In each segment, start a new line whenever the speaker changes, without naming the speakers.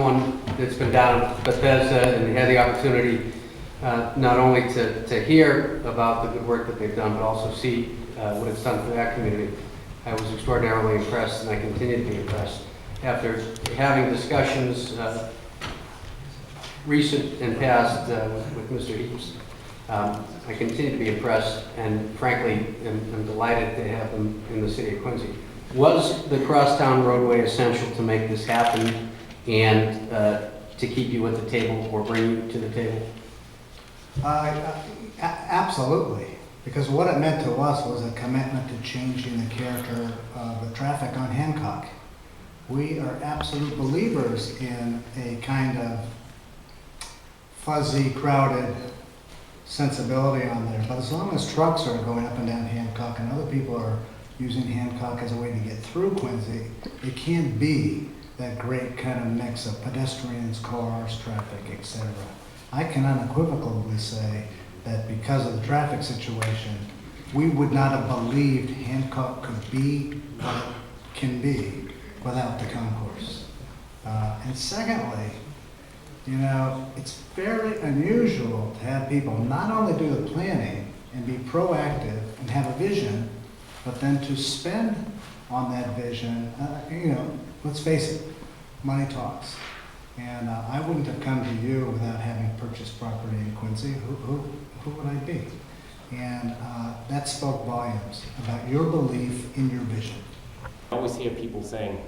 someone that's been down at Bethesda and had the opportunity not only to hear about the good work that they've done, but also see what it's done for that community. I was extraordinarily impressed, and I continue to be impressed. After having discussions, recent and past, with Mr. Heaps, I continue to be impressed, and frankly, I'm delighted to have them in the city of Quincy. Was the crosstown roadway essential to make this happen and to keep you at the table or bring you to the table?
Absolutely, because what it meant to us was a commitment to changing the character of the traffic on Hancock. We are absolute believers in a kind of fuzzy, crowded sensibility on there, but as long as trucks are going up and down Hancock and other people are using Hancock as a way to get through Quincy, it can't be that great kind of mix of pedestrians, cars, traffic, etc. I can unequivocally say that because of the traffic situation, we would not have believed Hancock could be what it can be without the concourse. And secondly, you know, it's very unusual to have people not only do the planning and be proactive and have a vision, but then to spend on that vision. You know, let's face it, money talks. And I wouldn't have come to you without having purchased property in Quincy. Who would I be? And that spoke volumes about your belief in your vision.
I always hear people saying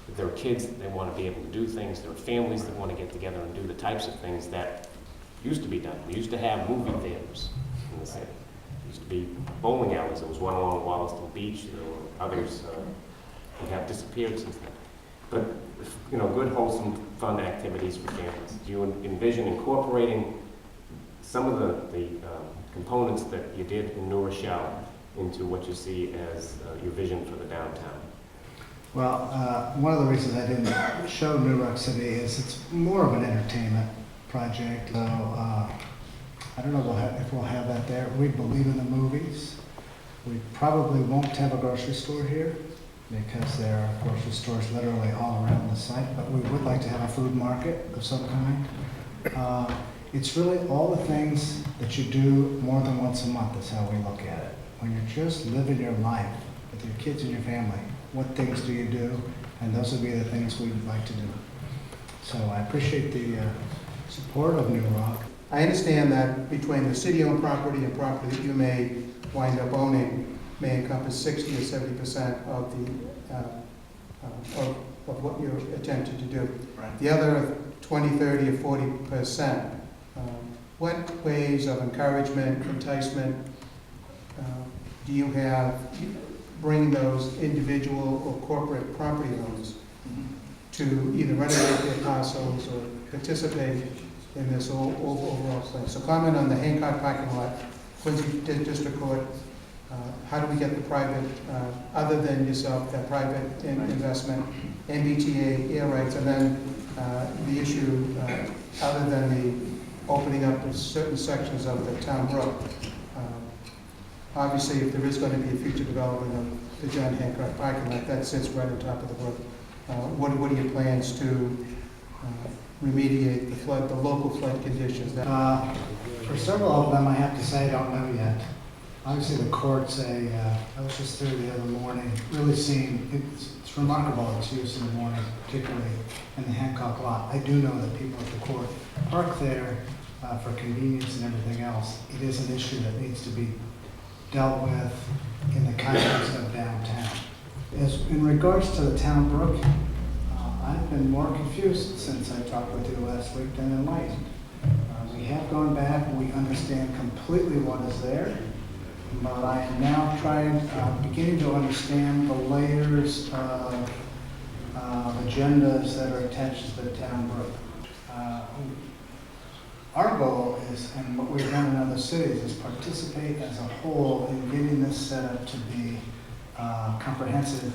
that there are kids that they want to be able to do things, there are families that want to get together and do the types of things that used to be done. We used to have movie theaters in the city. There used to be bowling alleys. There was one along Wollaston Beach. There were others that have disappeared since then. But, you know, good, wholesome, fun activities for families. Do you envision incorporating some of the components that you did in New Rochelle into what you see as your vision for the downtown?
Well, one of the reasons I didn't show New Rock City is it's more of an entertainment project. So I don't know if we'll have that there. We believe in the movies. We probably won't have a grocery store here because there are grocery stores literally all around the site, but we would like to have a food market of some kind. It's really all the things that you do more than once a month is how we look at it. When you're just living your life with your kids and your family, what things do you do? And those would be the things we would like to do. So I appreciate the support of New Rock.
I understand that between the city-owned property and property that you may wind up owning may encompass 60 or 70% of the of what you're attempting to do.
Right.
The other 20, 30, or 40%, what ways of encouragement, enticement do you have bring those individual or corporate property owners to either renovate their parcels or participate in this overall plan? So comment on the Hancock parking lot, Quincy District Court. How do we get the private, other than yourself, that private investment, MBTA, air rights, and then the issue, other than the opening up of certain sections of the town brook. Obviously, if there is going to be a future development of the John Hancock parking lot, that sits right on top of the brook. What are your plans to remediate the flood, the local flood conditions?
For several of them, I have to say I don't know yet. Obviously, the courts, I was just there the other morning, really seeing, it's remarkable its use in the morning, particularly in the Hancock lot. I do know that people at the court park there for convenience and everything else. It is an issue that needs to be dealt with in the context of downtown. In regards to the town brook, I've been more confused since I talked with you last week than enlightened. We have gone back, we understand completely what is there, but I am now beginning to understand the layers of agendas that are attached to the town brook. Our goal is, and what we've done in other cities, is participate as a whole in getting this set up to be comprehensive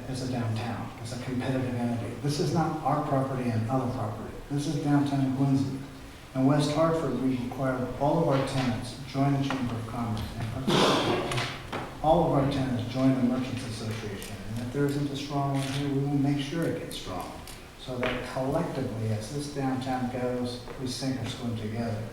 as a downtown, as a competitive entity. This is not our property and other property. This is downtown Quincy. In West Hartford, we require all of our tenants join the Chamber of Commerce and participate. All of our tenants join the Merchants Association. And if there isn't a strong one here, we will make sure it gets strong. so that collectively, as this downtown goes, we sink or swim together.